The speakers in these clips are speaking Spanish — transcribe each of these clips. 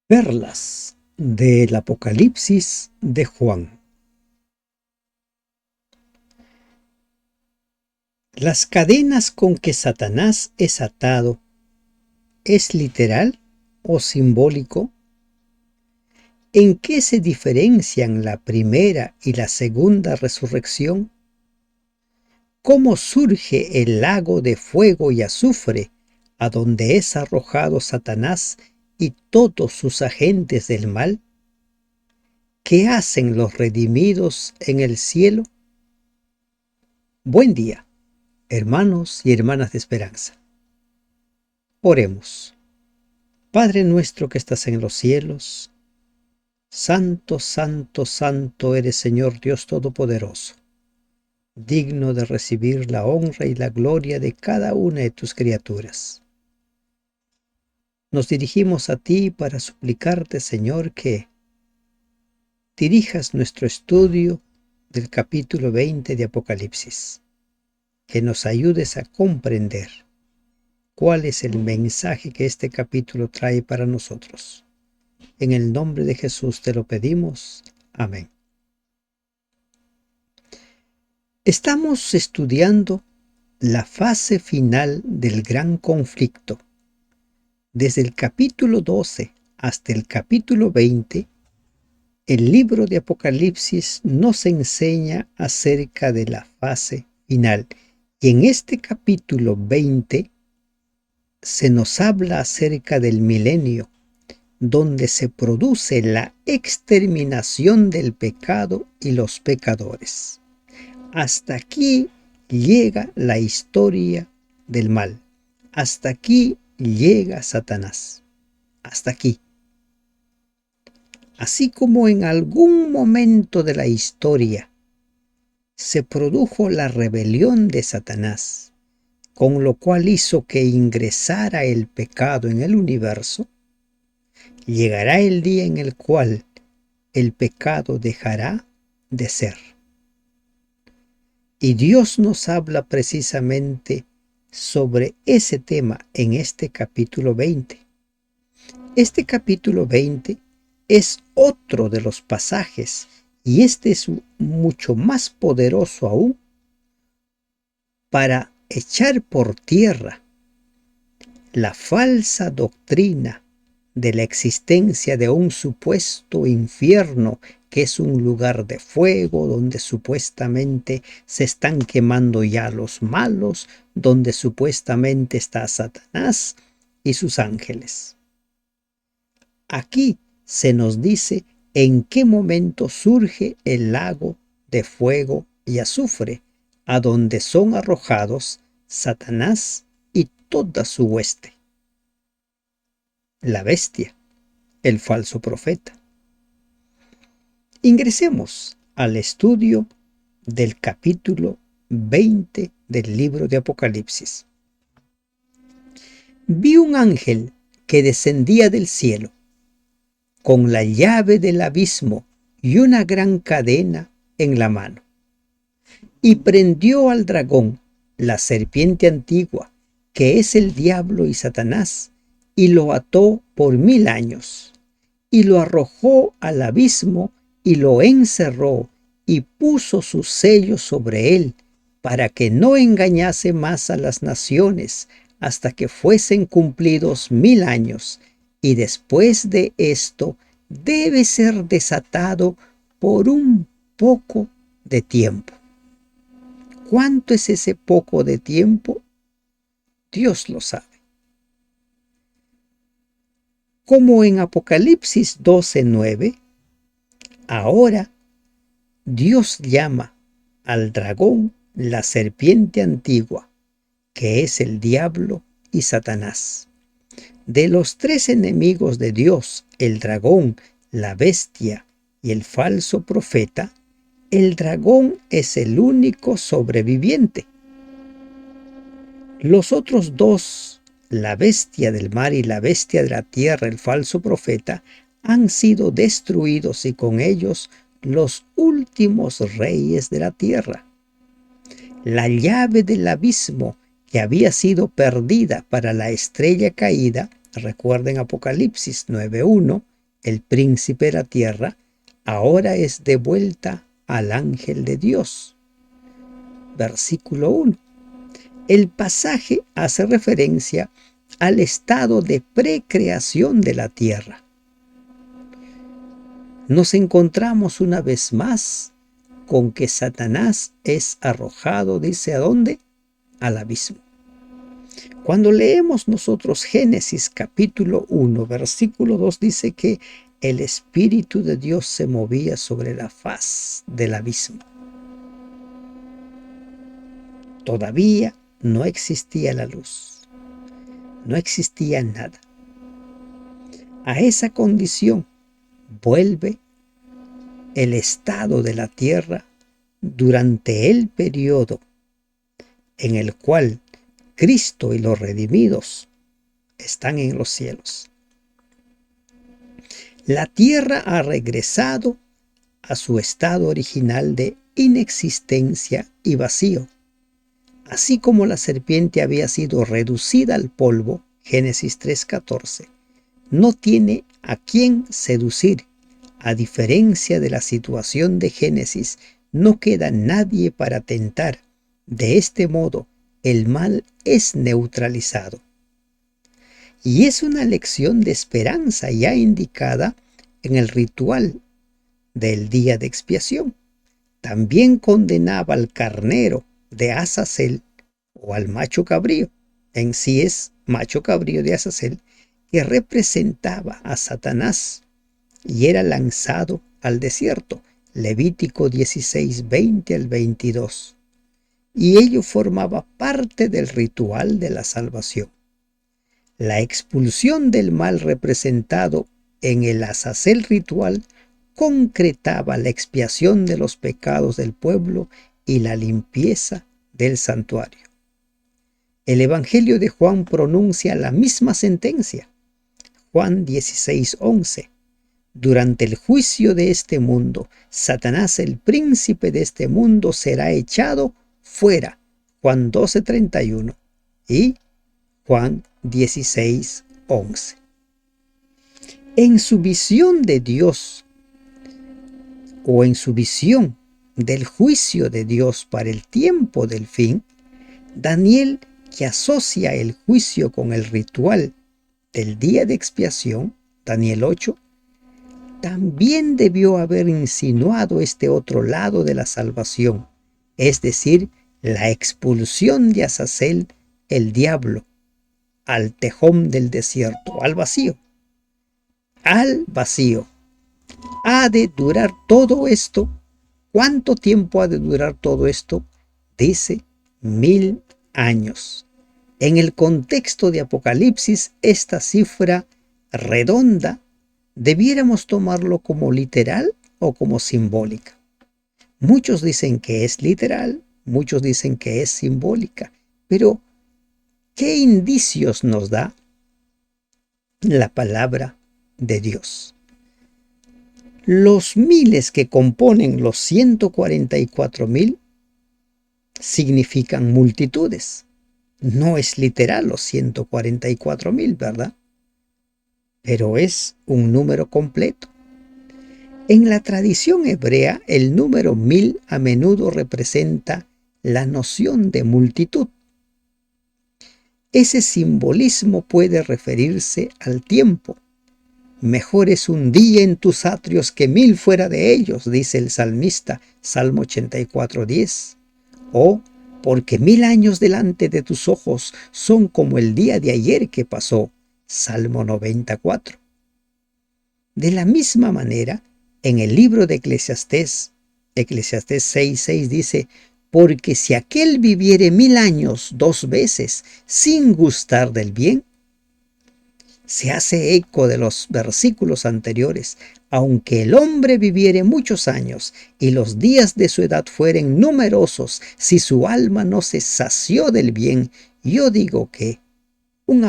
Perlas del Apocalipsis de Juan. Las cadenas con que Satanás es atado, ¿es literal o simbólico? ¿En qué se diferencian la primera y la segunda resurrección? ¿Cómo surge el lago de fuego y azufre a donde es arrojado Satanás y todos sus agentes del mal? ¿Qué hacen los redimidos en el cielo? Buen día, hermanos y hermanas de esperanza. Oremos. Padre nuestro que estás en los cielos, santo, santo, santo eres Señor Dios Todopoderoso, digno de recibir la honra y la gloria de cada una de tus criaturas. Nos dirigimos a ti para suplicarte, Señor, que dirijas nuestro estudio del capítulo 20 de Apocalipsis, que nos ayudes a comprender cuál es el mensaje que este capítulo trae para nosotros. En el nombre de Jesús te lo pedimos. Amén. Estamos estudiando la fase final del gran conflicto. Desde el capítulo 12 hasta el capítulo 20, el libro de Apocalipsis nos enseña acerca de la fase final. Y en este capítulo 20 se nos habla acerca del milenio, donde se produce la exterminación del pecado y los pecadores. Hasta aquí llega la historia del mal. Hasta aquí llega Satanás. Hasta aquí. Así como en algún momento de la historia se produjo la rebelión de Satanás, con lo cual hizo que ingresara el pecado en el universo, llegará el día en el cual el pecado dejará de ser. Y Dios nos habla precisamente sobre ese tema en este capítulo 20. Este capítulo 20 es otro de los pasajes, y este es mucho más poderoso aún, para echar por tierra la falsa doctrina de la existencia de un supuesto infierno, que es un lugar de fuego donde supuestamente se están quemando ya los malos, donde supuestamente está Satanás y sus ángeles. Aquí se nos dice en qué momento surge el lago de fuego y azufre, a donde son arrojados Satanás y toda su hueste. La bestia, el falso profeta. Ingresemos al estudio del capítulo 20 del libro de Apocalipsis. Vi un ángel que descendía del cielo, con la llave del abismo y una gran cadena en la mano, y prendió al dragón, la serpiente antigua, que es el diablo y Satanás, y lo ató por 1000 años, y lo arrojó al abismo, y lo encerró, y puso su sello sobre él, para que no engañase más a las naciones, hasta que fuesen cumplidos 1000 años, y después de esto debe ser desatado por un poco de tiempo. ¿Cuánto es ese poco de tiempo? Dios lo sabe. Como en Apocalipsis 12:9, ahora Dios llama al dragón la serpiente antigua, que es el diablo y Satanás. De los 3 enemigos de Dios, el dragón, la bestia y el falso profeta, el dragón es el único sobreviviente. Los otros 2, la bestia del mar y la bestia de la tierra, el falso profeta, han sido destruidos, y con ellos los últimos reyes de la tierra. La llave del abismo, que había sido perdida para la estrella caída, recuerden Apocalipsis 9:1, el príncipe de la tierra, ahora es devuelta al ángel de Dios. Versículo 1. El pasaje hace referencia al estado de precreación de la tierra. Nos encontramos una vez más con que Satanás es arrojado, dice, ¿a dónde? Al abismo. Cuando leemos nosotros Génesis capítulo 1, versículo 2, dice que el Espíritu de Dios se movía sobre la faz del abismo. Todavía no existía la luz, no existía nada. A esa condición vuelve el estado de la tierra durante el periodo en el cual Cristo y los redimidos están en los cielos. La tierra ha regresado a su estado original de inexistencia y vacío. Así como la serpiente había sido reducida al polvo, Génesis 3:14, no tiene a quién seducir. A diferencia de la situación de Génesis, no queda nadie para tentar. De este modo, el mal es neutralizado. Y es una lección de esperanza ya indicada en el ritual del día de expiación. También condenaba al carnero de Azazel o al macho cabrío, en sí es macho cabrío de Azazel, que representaba a Satanás y era lanzado al desierto, Levítico 16, 20 al 22. Y ello formaba parte del ritual de la salvación. La expulsión del mal representado en el Azazel ritual concretaba la expiación de los pecados del pueblo y la limpieza del santuario. El Evangelio de Juan pronuncia la misma sentencia. Juan 16:11. Durante el juicio de este mundo, Satanás, el príncipe de este mundo, será echado fuera. Juan 12:31 y Juan 16:11. En su visión de Dios, o en su visión del juicio de Dios para el tiempo del fin, Daniel, que asocia el juicio con el ritual del día de expiación, Daniel 8, también debió haber insinuado este otro lado de la salvación, es decir, la expulsión de Azazel, el diablo, al tejón del desierto, al vacío. Al vacío. ¿Ha de durar todo esto? ¿Cuánto tiempo ha de durar todo esto? Dice 1000 años. En el contexto de Apocalipsis, esta cifra redonda debiéramos tomarlo como literal o como simbólica. Muchos dicen que es literal, muchos dicen que es simbólica, pero ¿qué indicios nos da la palabra de Dios? Los miles que componen los 144,000 significan multitudes. No es literal los 144,000, ¿verdad? Pero es un número completo. En la tradición hebrea, el número 1000 a menudo representa la noción de multitud. Ese simbolismo puede referirse al tiempo. Mejor es un día en tus atrios que 1000 fuera de ellos, dice el salmista, Salmo 84:10. O porque 1000 años delante de tus ojos son como el día de ayer que pasó, Salmo 94. De la misma manera, en el libro de Eclesiastés 6:6 dice, porque si aquel viviere 1000 años 2 veces sin gustar del bien, se hace eco de los versículos anteriores, aunque el hombre viviere muchos años y los días de su edad fueren numerosos, si su alma no se sació del bien, yo digo que un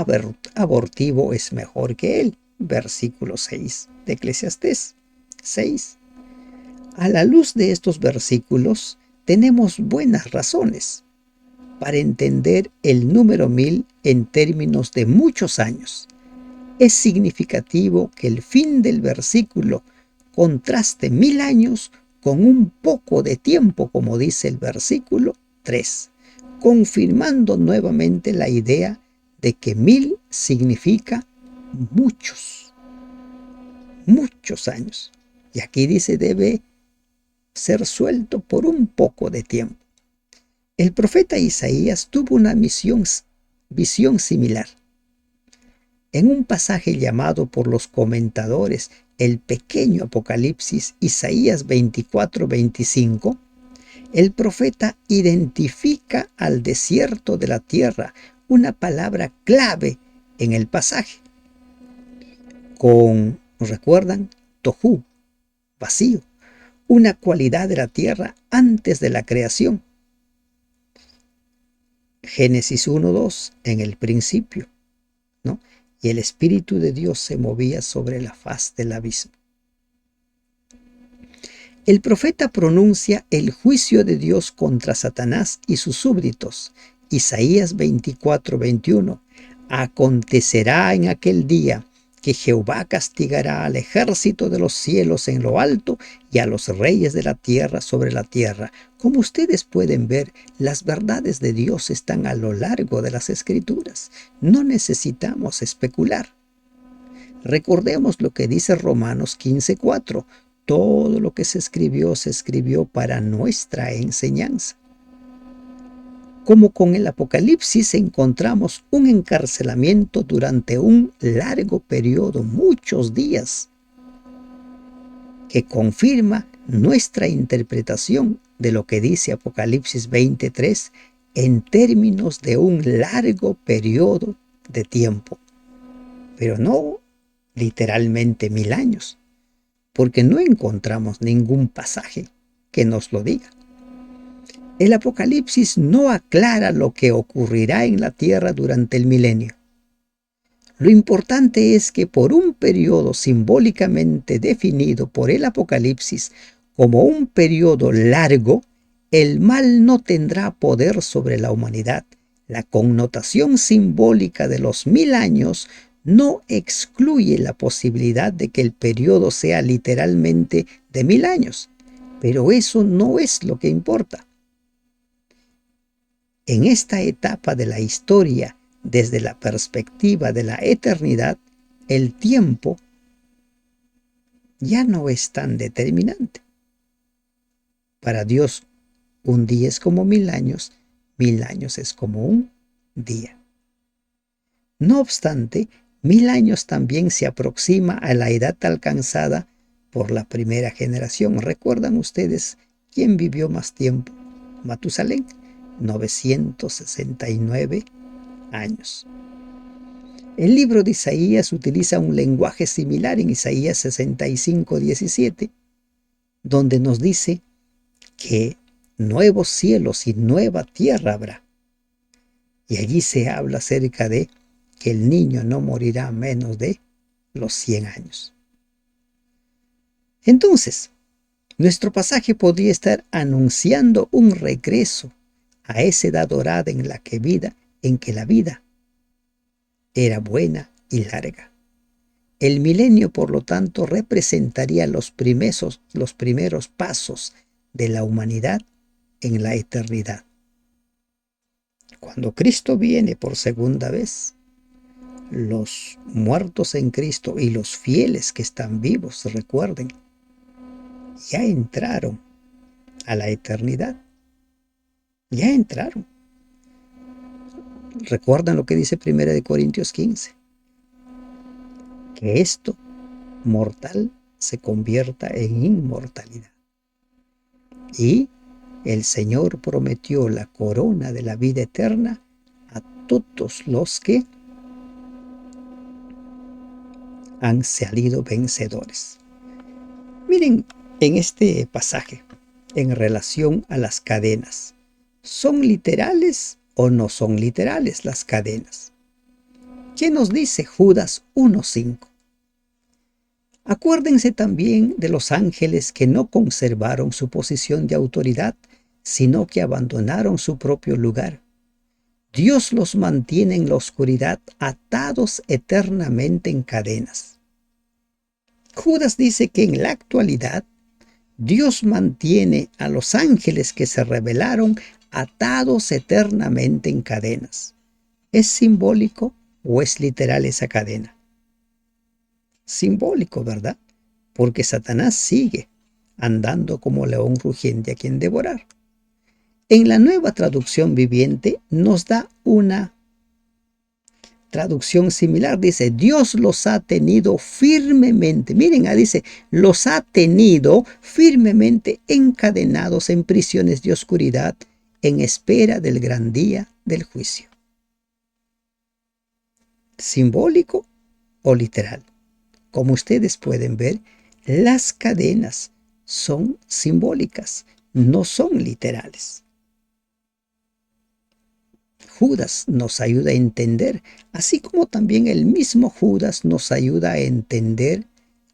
abortivo es mejor que él. Versículo 6 de Eclesiastés 6. A la luz de estos versículos, tenemos buenas razones para entender el número 1000 en términos de muchos años. Es significativo que el fin del versículo contraste 1000 años con un poco de tiempo, como dice el versículo 3, confirmando nuevamente la idea de que 1000 significa muchos, muchos años. Y aquí dice debe ser suelto por un poco de tiempo. El profeta Isaías tuvo una visión similar. En un pasaje llamado por los comentadores el pequeño Apocalipsis, Isaías 24-25, el profeta identifica al desierto de la tierra, una palabra clave en el pasaje, con, ¿recuerdan? Tohu, vacío, una cualidad de la tierra antes de la creación. Génesis 1:2, en el principio, ¿no? Y el Espíritu de Dios se movía sobre la faz del abismo. El profeta pronuncia el juicio de Dios contra Satanás y sus súbditos. Isaías 24:21. Acontecerá en aquel día que Jehová castigará al ejército de los cielos en lo alto y a los reyes de la tierra sobre la tierra. Como ustedes pueden ver, las verdades de Dios están a lo largo de las Escrituras. No necesitamos especular. Recordemos lo que dice Romanos 15:4. Todo lo que se escribió para nuestra enseñanza. Como con el Apocalipsis encontramos un encarcelamiento durante un largo periodo, muchos días, que confirma nuestra interpretación de lo que dice Apocalipsis 23 en términos de un largo periodo de tiempo, pero no literalmente 1000 años, porque no encontramos ningún pasaje que nos lo diga. El Apocalipsis no aclara lo que ocurrirá en la tierra durante el milenio. Lo importante es que por un periodo simbólicamente definido por el Apocalipsis como un periodo largo, el mal no tendrá poder sobre la humanidad. La connotación simbólica de los 1000 años no excluye la posibilidad de que el periodo sea literalmente de 1000 años, pero eso no es lo que importa. En esta etapa de la historia, desde la perspectiva de la eternidad, el tiempo ya no es tan determinante. Para Dios, un día es como 1000 años, 1000 años es como un día. No obstante, 1000 años también se aproxima a la edad alcanzada por la primera generación. ¿Recuerdan ustedes quién vivió más tiempo? Matusalén, 969 años. El libro de Isaías utiliza un lenguaje similar en Isaías 65:17, donde nos dice que nuevos cielos y nueva tierra habrá. Y allí se habla acerca de que el niño no morirá menos de los 100 años. Entonces, nuestro pasaje podría estar anunciando un regreso a esa edad dorada en que la vida era buena y larga. El milenio, por lo tanto, representaría los primeros pasos de la humanidad en la eternidad. Cuando Cristo viene por segunda vez, los muertos en Cristo y los fieles que están vivos, recuerden, ya entraron a la eternidad. Ya entraron. ¿Recuerdan lo que dice 1 Corintios 15? Que esto mortal se convierta en inmortalidad. Y el Señor prometió la corona de la vida eterna a todos los que han salido vencedores. Miren en este pasaje en relación a las cadenas. ¿Son literales o no son literales las cadenas? ¿Qué nos dice Judas 1:5? Acuérdense también de los ángeles que no conservaron su posición de autoridad, sino que abandonaron su propio lugar. Dios los mantiene en la oscuridad, atados eternamente en cadenas. Judas dice que en la actualidad Dios mantiene a los ángeles que se rebelaron atados eternamente en cadenas. ¿Es simbólico o es literal esa cadena? Simbólico, ¿verdad? Porque Satanás sigue andando como león rugiente a quien devorar. En la Nueva Traducción Viviente nos da una traducción similar. Dice, Dios los ha tenido firmemente. Miren, dice, los ha tenido firmemente encadenados en prisiones de oscuridad en espera del gran día del juicio. ¿Simbólico o literal? Como ustedes pueden ver, las cadenas son simbólicas, no son literales. Judas nos ayuda a entender, así como también el mismo Judas nos ayuda a entender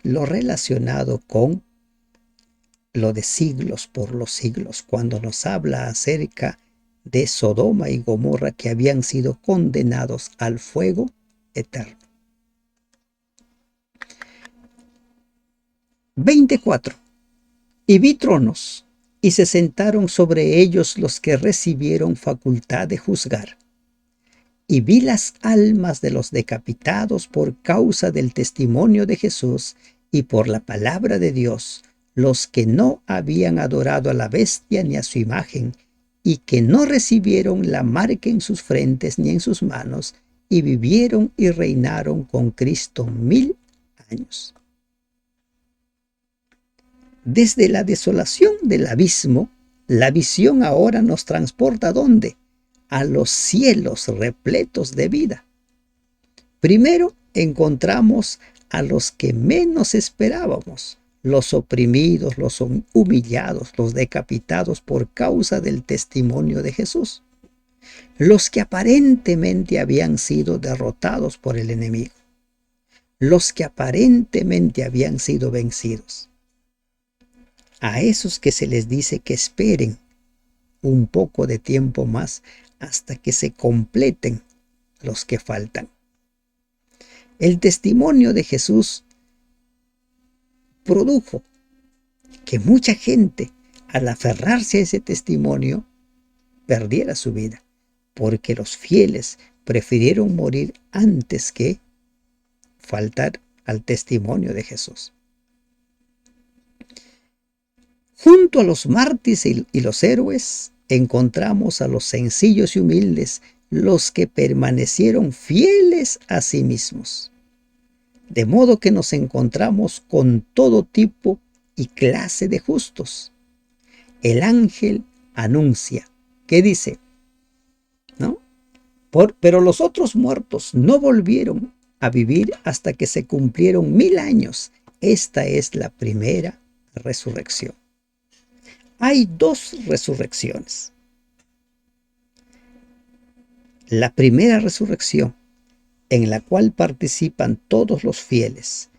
lo relacionado con lo de siglos por los siglos, cuando nos habla acerca de Sodoma y Gomorra que habían sido condenados al fuego eterno. 24. Y vi tronos, y se sentaron sobre ellos los que recibieron facultad de juzgar. Y vi las almas de los decapitados por causa del testimonio de Jesús y por la palabra de Dios, los que no habían adorado a la bestia ni a su imagen, y que no recibieron la marca en sus frentes ni en sus manos, y vivieron y reinaron con Cristo 1000 años. Desde la desolación del abismo, la visión ahora nos transporta ¿a dónde? A los cielos repletos de vida. Primero encontramos a los que menos esperábamos, los oprimidos, los humillados, los decapitados por causa del testimonio de Jesús, los que aparentemente habían sido derrotados por el enemigo, los que aparentemente habían sido vencidos. A esos que se les dice que esperen un poco de tiempo más hasta que se completen los que faltan. El testimonio de Jesús produjo que mucha gente, al aferrarse a ese testimonio, perdiera su vida, porque los fieles prefirieron morir antes que faltar al testimonio de Jesús. Junto a los mártires y los héroes, encontramos a los sencillos y humildes, los que permanecieron fieles a sí mismos. De modo que nos encontramos con todo tipo y clase de justos. El ángel anuncia, ¿qué dice? ¿No? Pero los otros muertos no volvieron a vivir hasta que se cumplieron 1000 años. Esta es la primera resurrección. Hay dos resurrecciones. La primera resurrección, en la cual participan todos los fieles,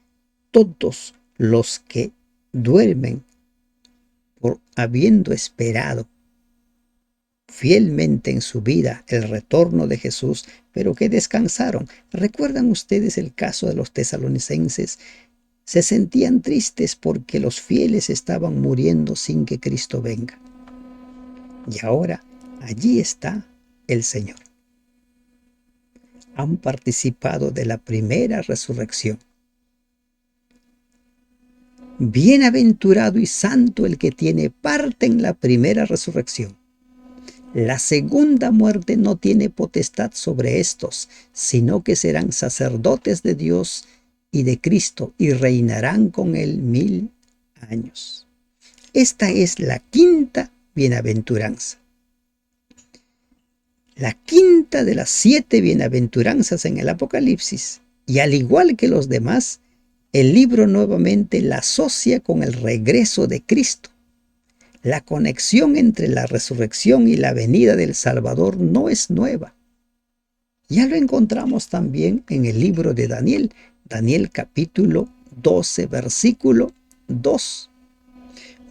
todos los que duermen por habiendo esperado fielmente en su vida el retorno de Jesús, pero que descansaron. ¿Recuerdan ustedes el caso de los tesalonicenses? Se sentían tristes porque los fieles estaban muriendo sin que Cristo venga. Y ahora allí está el Señor. Han participado de la primera resurrección. Bienaventurado y santo el que tiene parte en la primera resurrección. La segunda muerte no tiene potestad sobre estos, sino que serán sacerdotes de Dios y de Cristo, y reinarán con él 1000 años. Esta es la quinta bienaventuranza. La quinta de las 7 bienaventuranzas en el Apocalipsis, y al igual que los demás, el libro nuevamente la asocia con el regreso de Cristo. La conexión entre la resurrección y la venida del Salvador no es nueva. Ya lo encontramos también en el libro de Daniel, Daniel capítulo 12, versículo 2.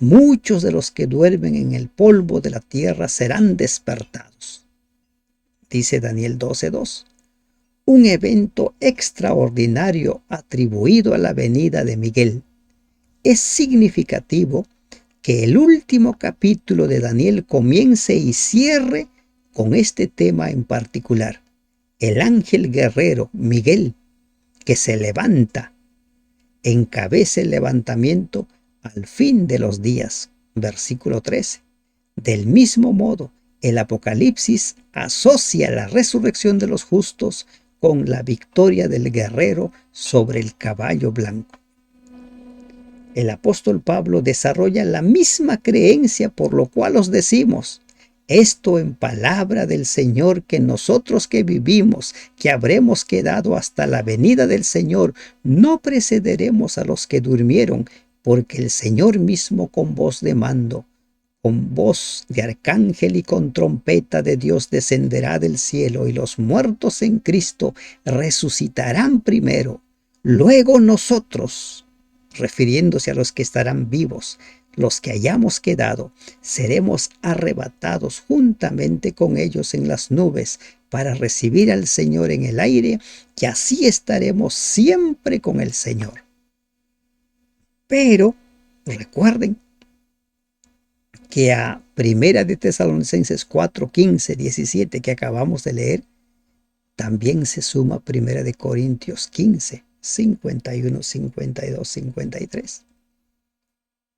Muchos de los que duermen en el polvo de la tierra serán despertados. dice Daniel 12:2. Un evento extraordinario atribuido a la venida de Miguel. Es significativo que el último capítulo de Daniel comience y cierre con este tema en particular. El ángel guerrero Miguel, que se levanta, encabeza el levantamiento al fin de los días. Versículo 13. Del mismo modo, el Apocalipsis asocia la resurrección de los justos con la victoria del guerrero sobre el caballo blanco. El apóstol Pablo desarrolla la misma creencia, por lo cual os decimos, esto en palabra del Señor, que nosotros que vivimos, que habremos quedado hasta la venida del Señor, no precederemos a los que durmieron, porque el Señor mismo con voz de mando, con voz de arcángel y con trompeta de Dios descenderá del cielo, y los muertos en Cristo resucitarán primero. Luego nosotros, refiriéndose a los que estarán vivos, los que hayamos quedado, seremos arrebatados juntamente con ellos en las nubes para recibir al Señor en el aire, y así estaremos siempre con el Señor. Pero recuerden que a Primera de Tesalonicenses 4, 15, 17 que acabamos de leer, también se suma Primera de Corintios 15, 51, 52, 53,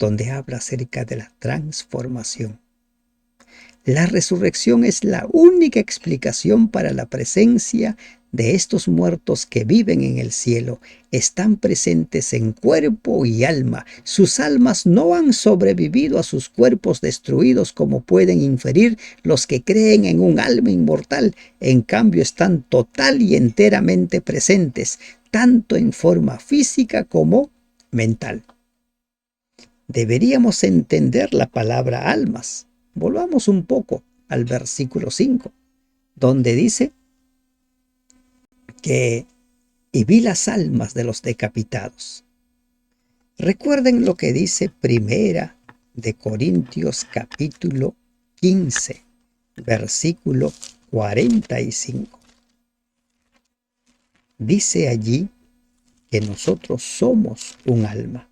donde habla acerca de la transformación. La resurrección es la única explicación para la presencia de estos muertos que viven en el cielo. Están presentes en cuerpo y alma. Sus almas no han sobrevivido a sus cuerpos destruidos, como pueden inferir los que creen en un alma inmortal. En cambio, están total y enteramente presentes, tanto en forma física como mental. Deberíamos entender la palabra almas. Volvamos un poco al versículo 5, donde dice que y vi las almas de los decapitados. Recuerden lo que dice Primera de Corintios capítulo 15, versículo 45. Dice allí que nosotros somos un alma,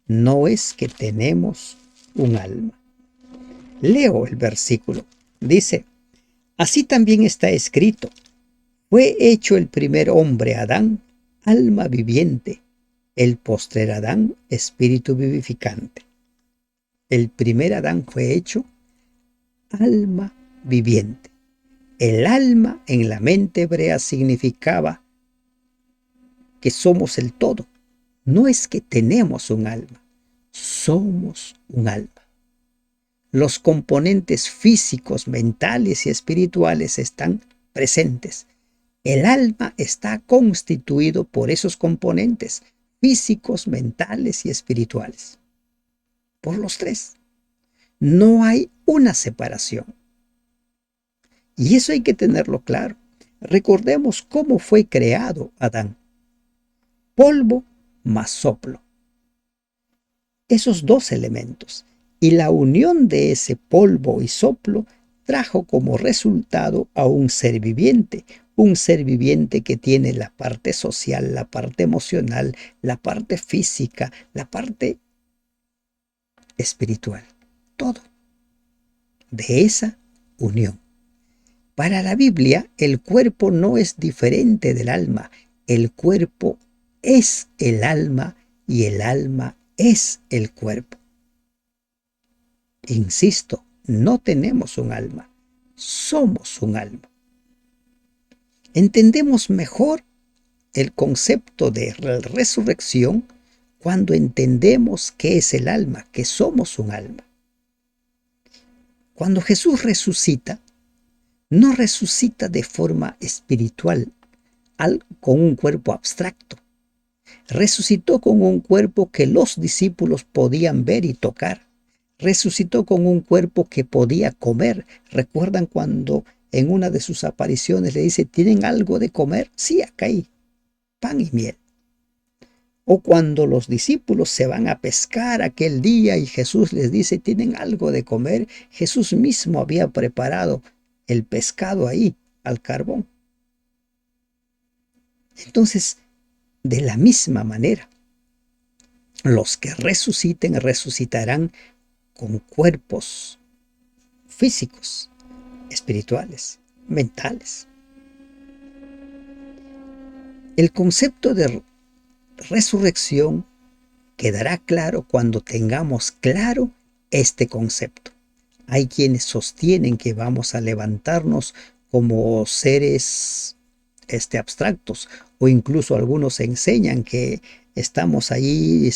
no es que tenemos un alma. Leo el versículo. Dice, así también está escrito, fue hecho el primer hombre Adán, alma viviente, el postrer Adán, espíritu vivificante. El primer Adán fue hecho alma viviente. El alma en la mente hebrea significaba que somos el todo. No es que tenemos un alma, somos un alma. Los componentes físicos, mentales y espirituales están presentes. El alma está constituido por esos componentes físicos, mentales y espirituales. Por los tres. No hay una separación. Y eso hay que tenerlo claro. Recordemos cómo fue creado Adán. Polvo más soplo. Esos dos elementos. Y la unión de ese polvo y soplo trajo como resultado a un ser viviente que tiene la parte social, la parte emocional, la parte física, la parte espiritual, todo de esa unión. Para la Biblia, el cuerpo no es diferente del alma, el cuerpo es el alma y el alma es el cuerpo. Insisto, no tenemos un alma, somos un alma. Entendemos mejor el concepto de resurrección cuando entendemos qué es el alma, que somos un alma. Cuando Jesús resucita, no resucita de forma espiritual, con un cuerpo abstracto. Resucitó con un cuerpo que los discípulos podían ver y tocar. Resucitó con un cuerpo que podía comer. ¿Recuerdan cuando en una de sus apariciones le dice, ¿tienen algo de comer? Sí, acá hay pan y miel. O cuando los discípulos se van a pescar aquel día y Jesús les dice, ¿tienen algo de comer? Jesús mismo había preparado el pescado ahí al carbón. Entonces, de la misma manera, los que resuciten resucitarán con cuerpos físicos, espirituales, mentales. El concepto de resurrección quedará claro cuando tengamos claro este concepto. Hay quienes sostienen que vamos a levantarnos como seres abstractos, o incluso algunos enseñan que estamos ahí,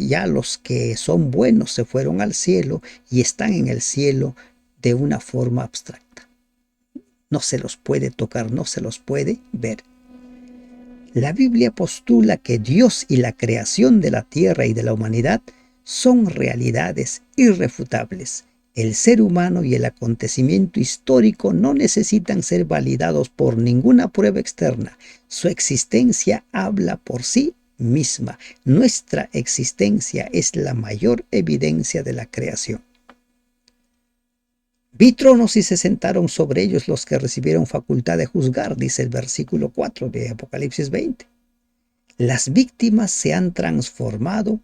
ya los que son buenos se fueron al cielo y están en el cielo de una forma abstracta. No se los puede tocar, no se los puede ver. La Biblia postula que Dios y la creación de la tierra y de la humanidad son realidades irrefutables. El ser humano y el acontecimiento histórico no necesitan ser validados por ninguna prueba externa. Su existencia habla por sí misma. Nuestra existencia es la mayor evidencia de la creación. Vi tronos y se sentaron sobre ellos los que recibieron facultad de juzgar, dice el versículo 4 de Apocalipsis 20. Las víctimas se han transformado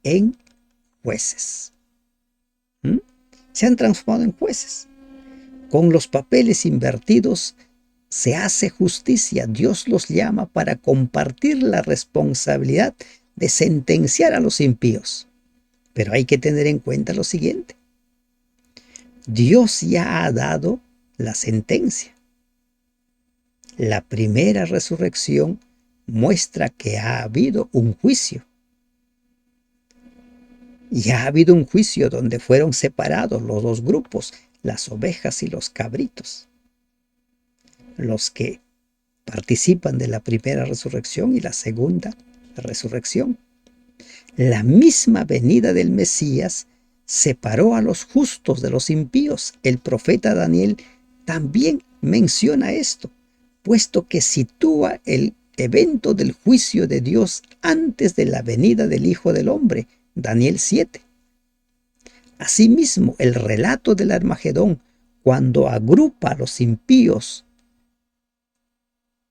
en jueces. Se han transformado en jueces. Con los papeles invertidos se hace justicia. Dios los llama para compartir la responsabilidad de sentenciar a los impíos. Pero hay que tener en cuenta lo siguiente. Dios ya ha dado la sentencia. La primera resurrección muestra que ha habido un juicio. Ya ha habido un juicio donde fueron separados los dos grupos, las ovejas y los cabritos. Los que participan de la primera resurrección y la segunda resurrección. La misma venida del Mesías separó a los justos de los impíos. El profeta Daniel también menciona esto, puesto que sitúa el evento del juicio de Dios antes de la venida del Hijo del Hombre, Daniel 7. Asimismo, el relato del Armagedón, cuando agrupa a los impíos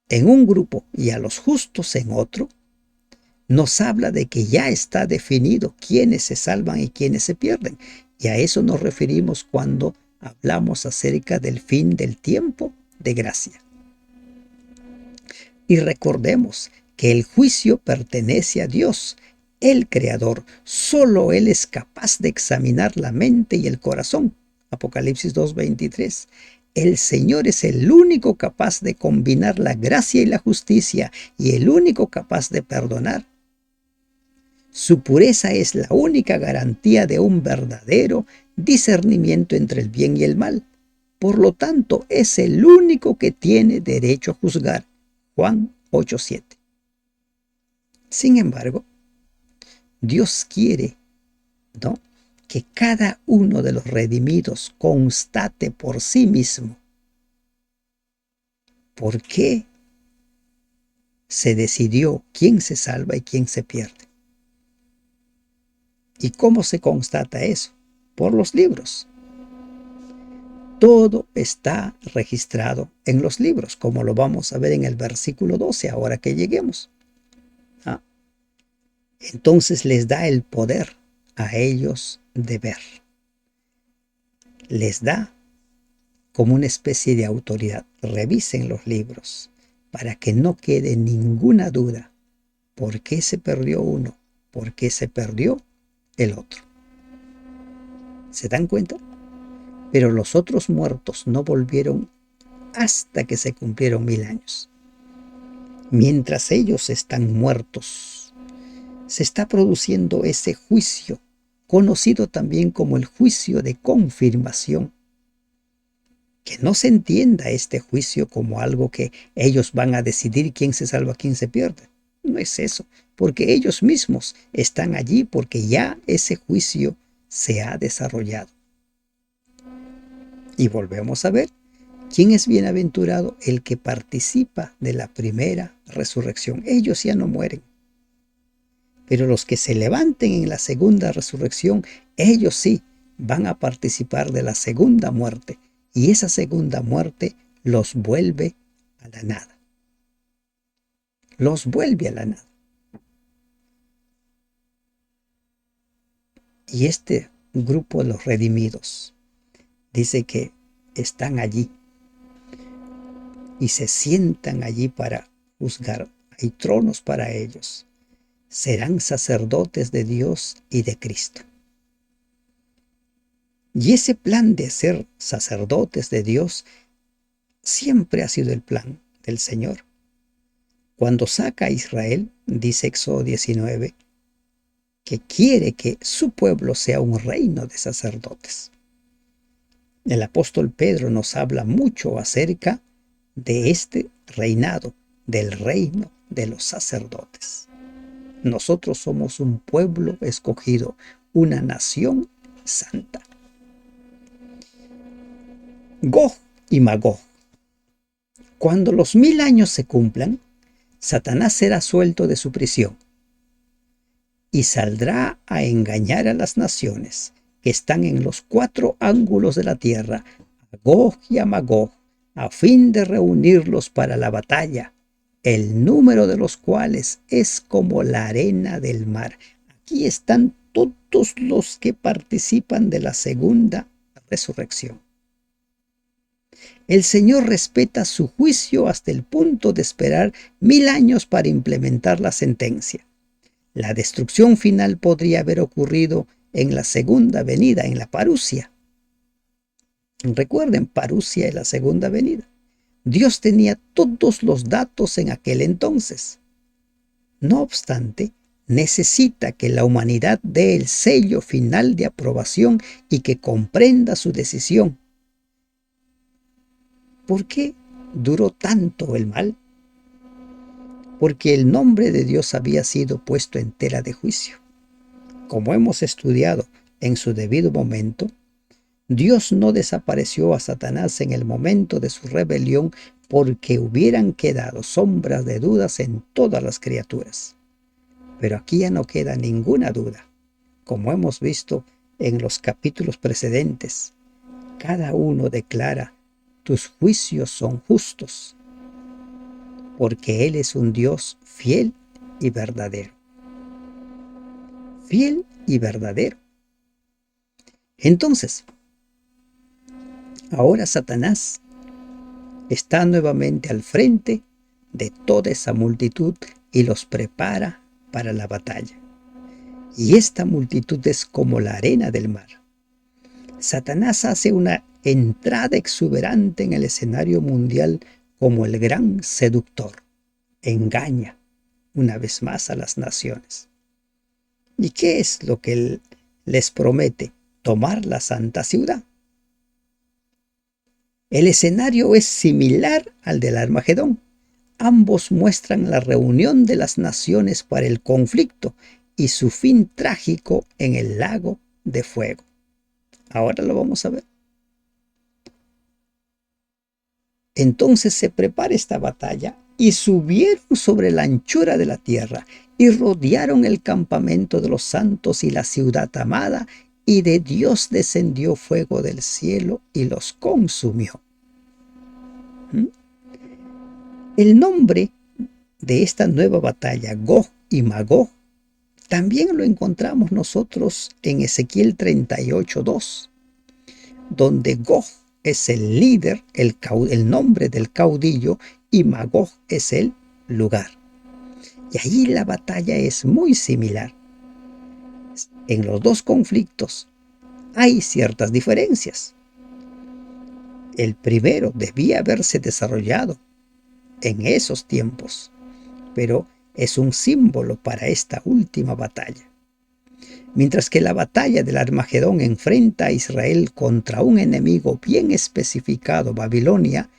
en un grupo y a los justos en otro, nos habla de que ya está definido quiénes se salvan y quiénes se pierden. Y a eso nos referimos cuando hablamos acerca del fin del tiempo de gracia. Y recordemos que el juicio pertenece a Dios, el Creador. Solo Él es capaz de examinar la mente y el corazón. Apocalipsis 2:23. El Señor es el único capaz de combinar la gracia y la justicia y el único capaz de perdonar. Su pureza es la única garantía de un verdadero discernimiento entre el bien y el mal. Por lo tanto, es el único que tiene derecho a juzgar. Juan 8:7. Sin embargo, Dios quiere, ¿no?, que cada uno de los redimidos constate por sí mismo por qué se decidió quién se salva y quién se pierde. ¿Y cómo se constata eso? Por los libros. Todo está registrado en los libros, como lo vamos a ver en el versículo 12, ahora que lleguemos. Entonces les da el poder a ellos de ver. Les da como una especie de autoridad. Revisen los libros para que no quede ninguna duda. ¿Por qué se perdió uno? ¿Por qué se perdió el otro? ¿Se dan cuenta? Pero los otros muertos no volvieron hasta que se cumplieron 1000 años. Mientras ellos están muertos, se está produciendo ese juicio, conocido también como el juicio de confirmación. Que no se entienda este juicio como algo que ellos van a decidir quién se salva, quién se pierde. No es eso, porque ellos mismos están allí porque ya ese juicio se ha desarrollado. Y volvemos a ver, ¿quién es bienaventurado? El que participa de la primera resurrección. Ellos ya no mueren. Pero los que se levanten en la segunda resurrección, ellos sí van a participar de la segunda muerte. Y esa segunda muerte los vuelve a la nada. Los vuelve a la nada. Y este grupo de los redimidos dice que están allí y se sientan allí para juzgar. Hay tronos para ellos. Serán sacerdotes de Dios y de Cristo. Y ese plan de ser sacerdotes de Dios siempre ha sido el plan del Señor. Cuando saca a Israel, dice Éxodo 19, que quiere que su pueblo sea un reino de sacerdotes. El apóstol Pedro nos habla mucho acerca de este reinado, del reino de los sacerdotes. Nosotros somos un pueblo escogido, una nación santa. Gog y Magog. Cuando los 1000 años se cumplan, Satanás será suelto de su prisión y saldrá a engañar a las naciones que están en los 4 ángulos de la tierra, a Gog y a Magog, a fin de reunirlos para la batalla, el número de los cuales es como la arena del mar. Aquí están todos los que participan de la segunda resurrección. El Señor respeta su juicio hasta el punto de esperar 1000 años para implementar la sentencia. La destrucción final podría haber ocurrido en la segunda venida, en la parusia. Recuerden, parusia es la segunda venida. Dios tenía todos los datos en aquel entonces. No obstante, necesita que la humanidad dé el sello final de aprobación y que comprenda su decisión. ¿Por qué duró tanto el mal? Porque el nombre de Dios había sido puesto en tela de juicio. Como hemos estudiado en su debido momento, Dios no desapareció a Satanás en el momento de su rebelión porque hubieran quedado sombras de dudas en todas las criaturas. Pero aquí ya no queda ninguna duda. Como hemos visto en los capítulos precedentes, cada uno declara: tus juicios son justos, porque Él es un Dios fiel y verdadero. Fiel y verdadero. Entonces, ahora Satanás está nuevamente al frente de toda esa multitud y los prepara para la batalla. Y esta multitud es como la arena del mar. Satanás hace una entrada exuberante en el escenario mundial como el gran seductor. Engaña una vez más a las naciones. ¿Y qué es lo que él les promete? Tomar la santa ciudad. El escenario es similar al del Armagedón. Ambos muestran la reunión de las naciones para el conflicto y su fin trágico en el lago de fuego. Ahora lo vamos a ver. Entonces se prepara esta batalla y subieron sobre la anchura de la tierra y rodearon el campamento de los santos y la ciudad amada, y de Dios descendió fuego del cielo y los consumió. El nombre de esta nueva batalla, Gog y Magog, también lo encontramos nosotros en Ezequiel 38:2, donde Gog es el líder, el nombre del caudillo, y Magog es el lugar. Y allí la batalla es muy similar. En los dos conflictos hay ciertas diferencias. El primero debía haberse desarrollado en esos tiempos, pero es un símbolo para esta última batalla. Mientras que la batalla del Armagedón enfrenta a Israel contra un enemigo bien especificado, Babilonia,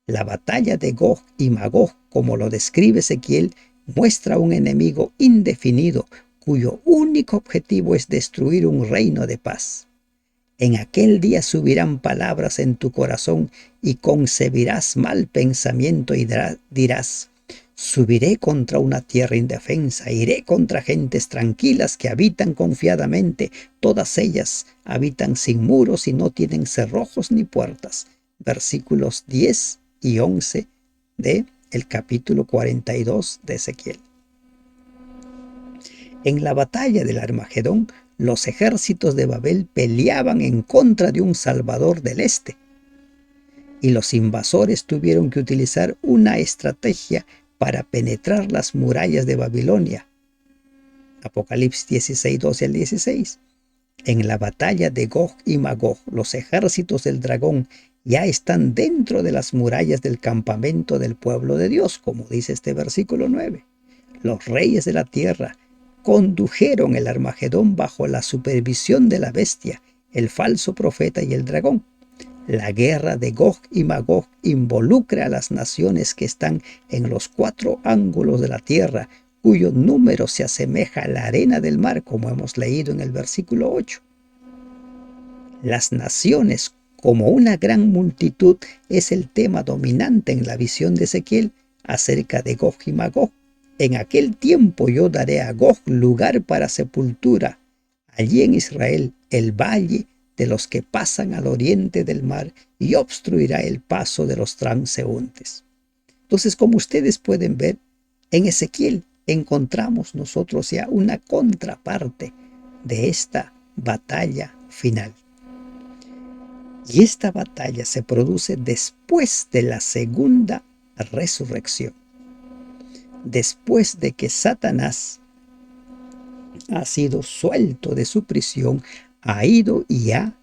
la batalla de Gog y Magog, como lo describe Ezequiel, muestra un enemigo indefinido cuyo único objetivo es destruir un reino de paz. En aquel día subirán palabras en tu corazón y concebirás mal pensamiento y dirás: subiré contra una tierra indefensa, iré contra gentes tranquilas que habitan confiadamente, todas ellas habitan sin muros y no tienen cerrojos ni puertas. Versículos 10 y 11 de el capítulo 42 de Ezequiel. En la batalla del Armagedón, los ejércitos de Babel peleaban en contra de un Salvador del Este, y los invasores tuvieron que utilizar una estrategia para penetrar las murallas de Babilonia. Apocalipsis 16, 12 al 16. En la batalla de Gog y Magog, los ejércitos del dragón ya están dentro de las murallas del campamento del pueblo de Dios, como dice este versículo 9. Los reyes de la tierra condujeron el Armagedón bajo la supervisión de la bestia, el falso profeta y el dragón. La guerra de Gog y Magog involucra a las naciones que están en los 4 ángulos de la tierra, cuyo número se asemeja a la arena del mar, como hemos leído en el versículo 8. Las naciones, como una gran multitud, es el tema dominante en la visión de Ezequiel acerca de Gog y Magog. En aquel tiempo yo daré a Gog lugar para sepultura, allí en Israel, el valle de los que pasan al oriente del mar, y obstruirá el paso de los transeúntes. Entonces, como ustedes pueden ver, en Ezequiel encontramos nosotros ya una contraparte de esta batalla final. Y esta batalla se produce después de la segunda resurrección. Después de que Satanás ha sido suelto de su prisión, ha ido y ha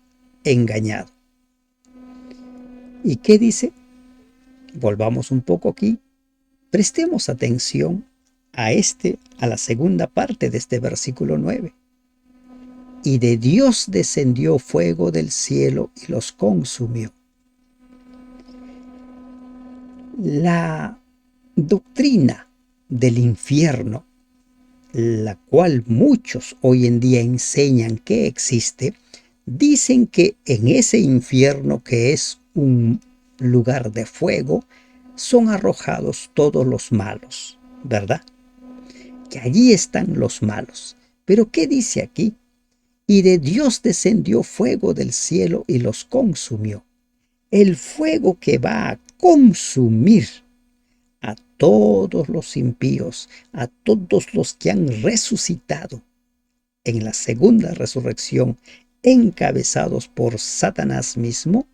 engañado. ¿Y qué dice? Volvamos un poco aquí. Prestemos atención a la segunda parte de este versículo 9. Y de Dios descendió fuego del cielo y los consumió. La doctrina del infierno, la cual muchos hoy en día enseñan que existe, dicen que en ese infierno, que es un lugar de fuego, son arrojados todos los malos, ¿verdad? Que allí están los malos. Pero ¿qué dice aquí? Y de Dios descendió fuego del cielo y los consumió. El fuego que va a consumir a todos los impíos, a todos los que han resucitado en la segunda resurrección, encabezados por Satanás mismo,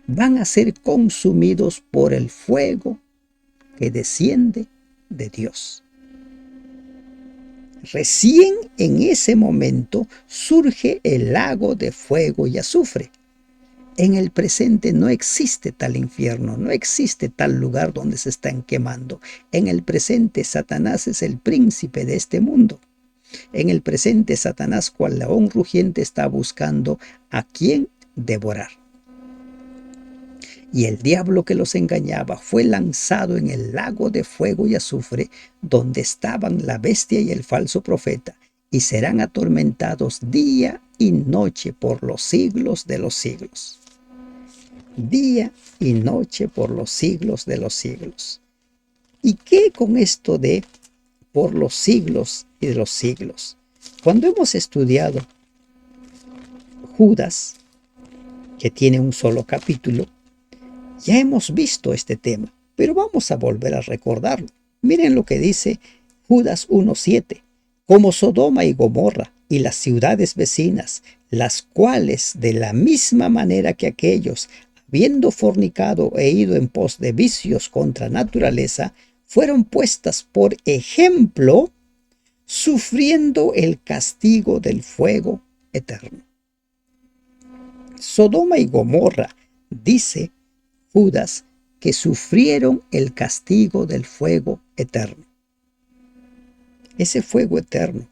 van a ser consumidos por el fuego que desciende de Dios. Recién en ese momento surge el lago de fuego y azufre. En el presente no existe tal infierno, no existe tal lugar donde se están quemando. En el presente Satanás es el príncipe de este mundo. En el presente Satanás, cual león rugiente, está buscando a quien devorar. Y el diablo que los engañaba fue lanzado en el lago de fuego y azufre, donde estaban la bestia y el falso profeta, y serán atormentados día y noche por los siglos de los siglos. Día y noche por los siglos de los siglos. ¿Y qué con esto de por los siglos y de los siglos? Cuando hemos estudiado Judas, que tiene un solo capítulo, ya hemos visto este tema, pero vamos a volver a recordarlo. Miren lo que dice Judas 1:7. Como Sodoma y Gomorra y las ciudades vecinas, las cuales de la misma manera que aquellos, habiendo fornicado e ido en pos de vicios contra naturaleza, fueron puestas por ejemplo, sufriendo el castigo del fuego eterno. Sodoma y Gomorra, dice Judas, que sufrieron el castigo del fuego eterno. Ese fuego eterno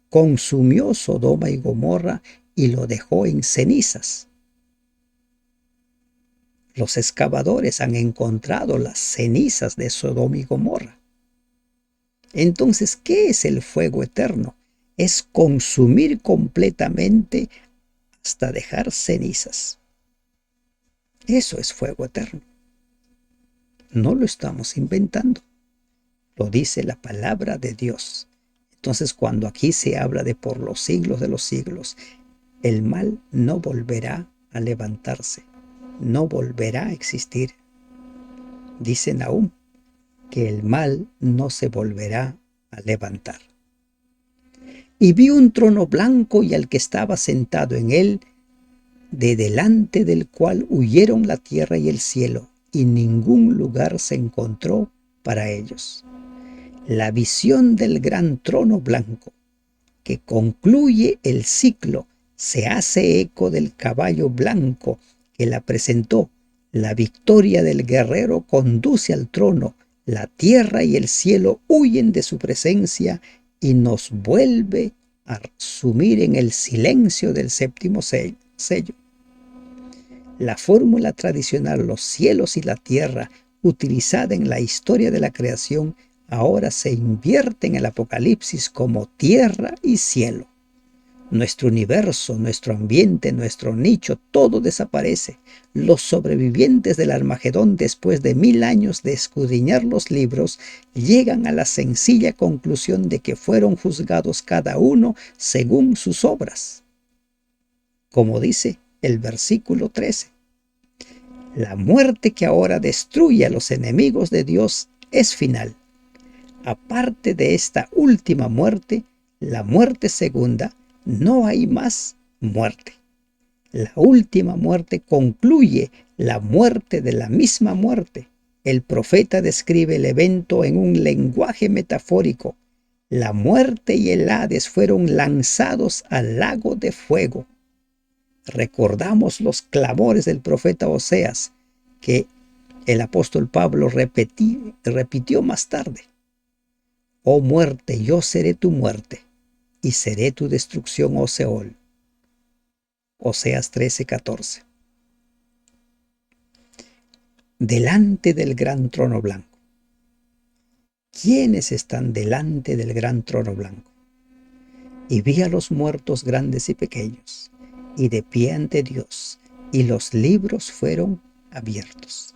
consumió Sodoma y Gomorra y lo dejó en cenizas. Los excavadores han encontrado las cenizas de Sodoma y Gomorra. Entonces, ¿qué es el fuego eterno? Es consumir completamente hasta dejar cenizas. Eso es fuego eterno. No lo estamos inventando. Lo dice la palabra de Dios. Entonces, cuando aquí se habla de por los siglos de los siglos, el mal no volverá a levantarse, no volverá a existir. dice Nahum, que el mal no se volverá a levantar. Y vi un trono blanco y al que estaba sentado en él, de delante del cual huyeron la tierra y el cielo, y ningún lugar se encontró para ellos. La visión del gran trono blanco, que concluye el ciclo, se hace eco del caballo blanco que la presentó. La victoria del guerrero conduce al trono. La tierra y el cielo huyen de su presencia y nos vuelve a sumir en el silencio del séptimo sello. La fórmula tradicional, los cielos y la tierra, utilizada en la historia de la creación, ahora se invierte en el Apocalipsis como tierra y cielo. Nuestro universo, nuestro ambiente, nuestro nicho, todo desaparece. Los sobrevivientes del Armagedón, después de 1000 años de escudriñar los libros, llegan a la sencilla conclusión de que fueron juzgados cada uno según sus obras. Como dice el versículo 13. La muerte que ahora destruye a los enemigos de Dios es final. Aparte de esta última muerte, la muerte segunda, no hay más muerte. La última muerte concluye la muerte de la misma muerte. El profeta describe el evento en un lenguaje metafórico. La muerte y el Hades fueron lanzados al lago de fuego. Recordamos los clamores del profeta Oseas, que el apóstol Pablo repitió más tarde. Oh muerte, yo seré tu muerte, y seré tu destrucción, oh Seol. Oseas 13:14. Delante del gran trono blanco. ¿Quiénes están delante del gran trono blanco? Y vi a los muertos grandes y pequeños, y de pie ante Dios, y los libros fueron abiertos.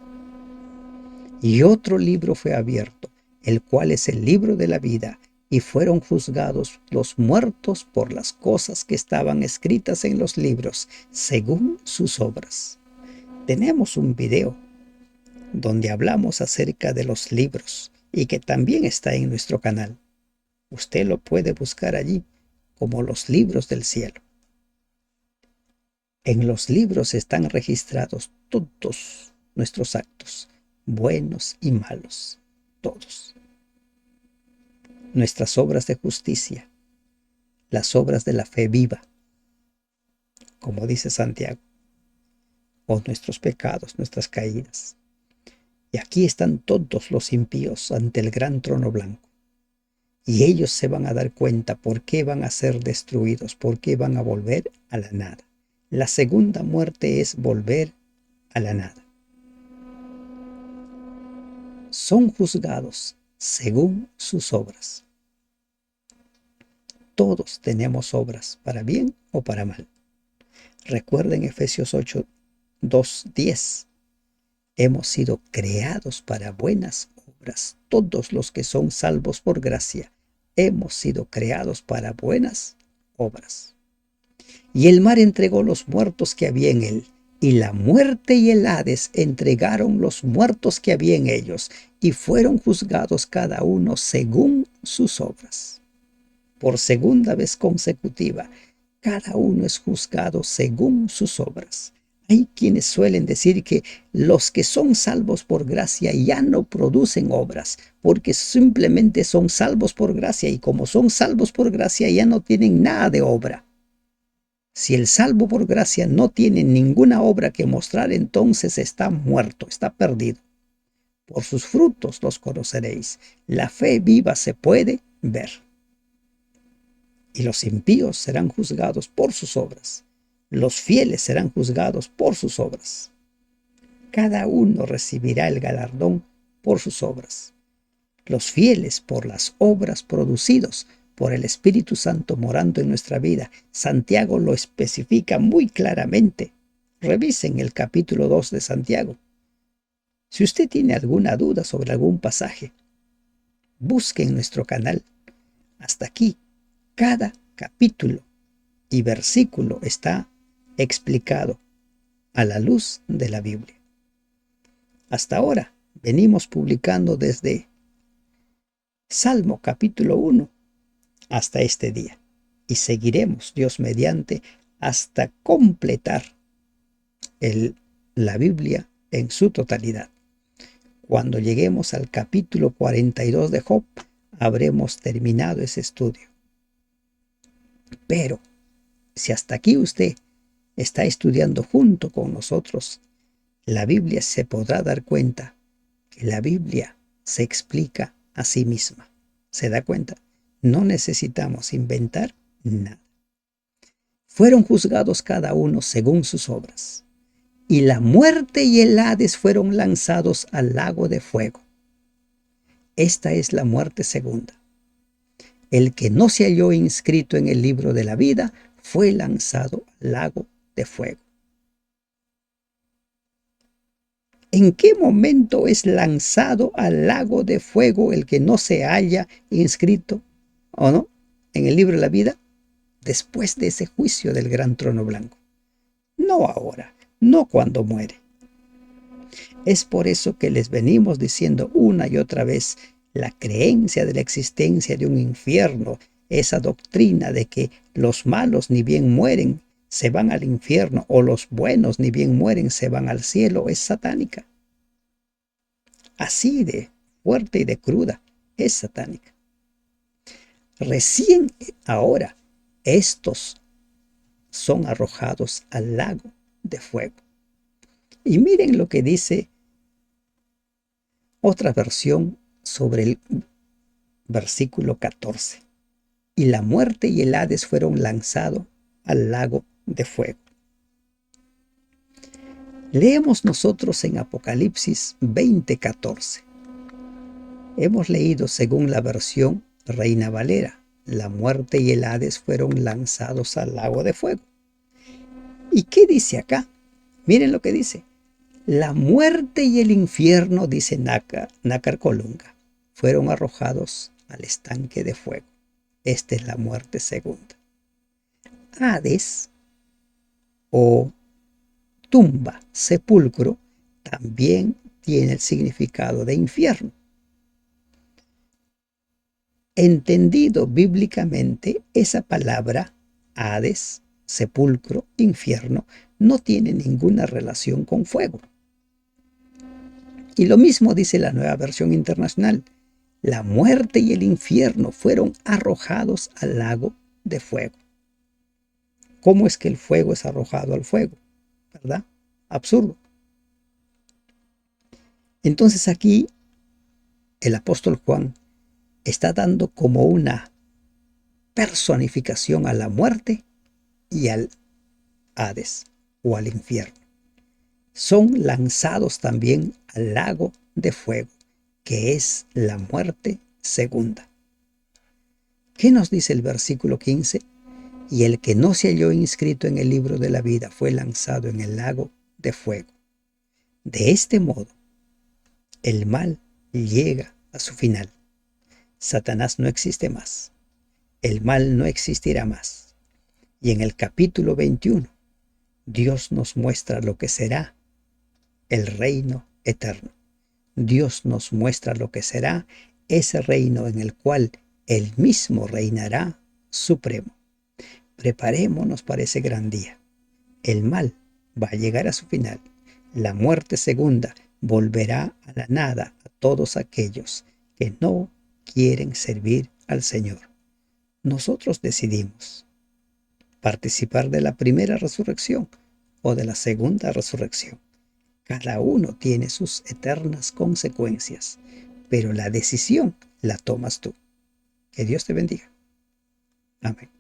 Y otro libro fue abierto, el cual es el libro de la vida, y fueron juzgados los muertos por las cosas que estaban escritas en los libros, según sus obras. Tenemos un video donde hablamos acerca de los libros y que también está en nuestro canal. Usted lo puede buscar allí como los libros del cielo. En los libros están registrados todos nuestros actos, buenos y malos, todos. Nuestras obras de justicia, las obras de la fe viva, como dice Santiago, o nuestros pecados, nuestras caídas. Y aquí están todos los impíos ante el gran trono blanco. Y ellos se van a dar cuenta por qué van a ser destruidos, por qué van a volver a la nada. La segunda muerte es volver a la nada. Son juzgados según sus obras. Todos tenemos obras, para bien o para mal. Recuerden Efesios 8, 2, 10. Hemos sido creados para buenas obras. Todos los que son salvos por gracia, hemos sido creados para buenas obras. Y el mar entregó los muertos que había en él, y la muerte y el Hades entregaron los muertos que había en ellos, y fueron juzgados cada uno según sus obras. Por segunda vez consecutiva, cada uno es juzgado según sus obras. Hay quienes suelen decir que los que son salvos por gracia ya no producen obras, porque simplemente son salvos por gracia, y como son salvos por gracia ya no tienen nada de obra. Si el salvo por gracia no tiene ninguna obra que mostrar, entonces está muerto, está perdido. Por sus frutos los conoceréis. La fe viva se puede ver. Y los impíos serán juzgados por sus obras. Los fieles serán juzgados por sus obras. Cada uno recibirá el galardón por sus obras. Los fieles por las obras producidas por el Espíritu Santo morando en nuestra vida. Santiago lo especifica muy claramente. Revisen el capítulo 2 de Santiago. Si usted tiene alguna duda sobre algún pasaje, busque en nuestro canal. Hasta aquí, cada capítulo y versículo está explicado a la luz de la Biblia. Hasta ahora, Venimos publicando desde Salmo capítulo 1 hasta este día. Y seguiremos, Dios mediante, hasta completar la Biblia en su totalidad. Cuando lleguemos al capítulo 42 de Job, habremos terminado ese estudio. Pero si hasta aquí usted está estudiando junto con nosotros la Biblia, se podrá dar cuenta que la Biblia se explica a sí misma. ¿Se da cuenta? No necesitamos inventar nada. Fueron juzgados cada uno según sus obras, y la muerte y el Hades fueron lanzados al lago de fuego. Esta es la muerte segunda. El que no se halló inscrito en el libro de la vida fue lanzado al lago de fuego. ¿En qué momento es lanzado al lago de fuego el que no se haya inscrito o no en el libro de la vida? Después de ese juicio del gran trono blanco. No ahora, no cuando muere. Es por eso que les venimos diciendo una y otra vez la creencia de la existencia de un infierno, esa doctrina de que los malos ni bien mueren, se van al infierno, o los buenos ni bien mueren, se van al cielo, es satánica. Así de fuerte y de cruda, es satánica. Recién ahora, estos son arrojados al lago de fuego. Y miren lo que dice otra versión sobre el versículo 14. Y la muerte y el Hades fueron lanzados al lago de fuego. Leemos nosotros en Apocalipsis 20:14. Hemos leído según la versión Reina Valera, la muerte y el Hades fueron lanzados al lago de fuego. ¿Y qué dice acá? Miren lo que dice. La muerte y el infierno, dice Nácar Colunga, fueron arrojados al estanque de fuego. Esta es la muerte segunda. Hades o tumba, sepulcro, también tiene el significado de infierno. Entendido bíblicamente, esa palabra Hades, sepulcro, infierno, no tiene ninguna relación con fuego. Y lo mismo dice la Nueva Versión Internacional. La muerte y el infierno fueron arrojados al lago de fuego. ¿Cómo es que el fuego es arrojado al fuego? ¿Verdad? Absurdo. Entonces aquí el apóstol Juan está dando como una personificación a la muerte y al Hades o al infierno. Son lanzados también al lago de fuego, que es la muerte segunda. ¿Qué nos dice el versículo 15? Y el que no se halló inscrito en el libro de la vida fue lanzado en el lago de fuego. De este modo, el mal llega a su final. Satanás no existe más. El mal no existirá más. Y en el capítulo 21, Dios nos muestra lo que será el reino eterno. Dios nos muestra lo que será ese reino en el cual Él mismo reinará supremo. Preparémonos para ese gran día. El mal va a llegar a su final. La muerte segunda volverá a la nada a todos aquellos que no quieren servir al Señor. Nosotros decidimos participar de la primera resurrección o de la segunda resurrección. Cada uno tiene sus eternas consecuencias, pero la decisión la tomas tú. Que Dios te bendiga. Amén.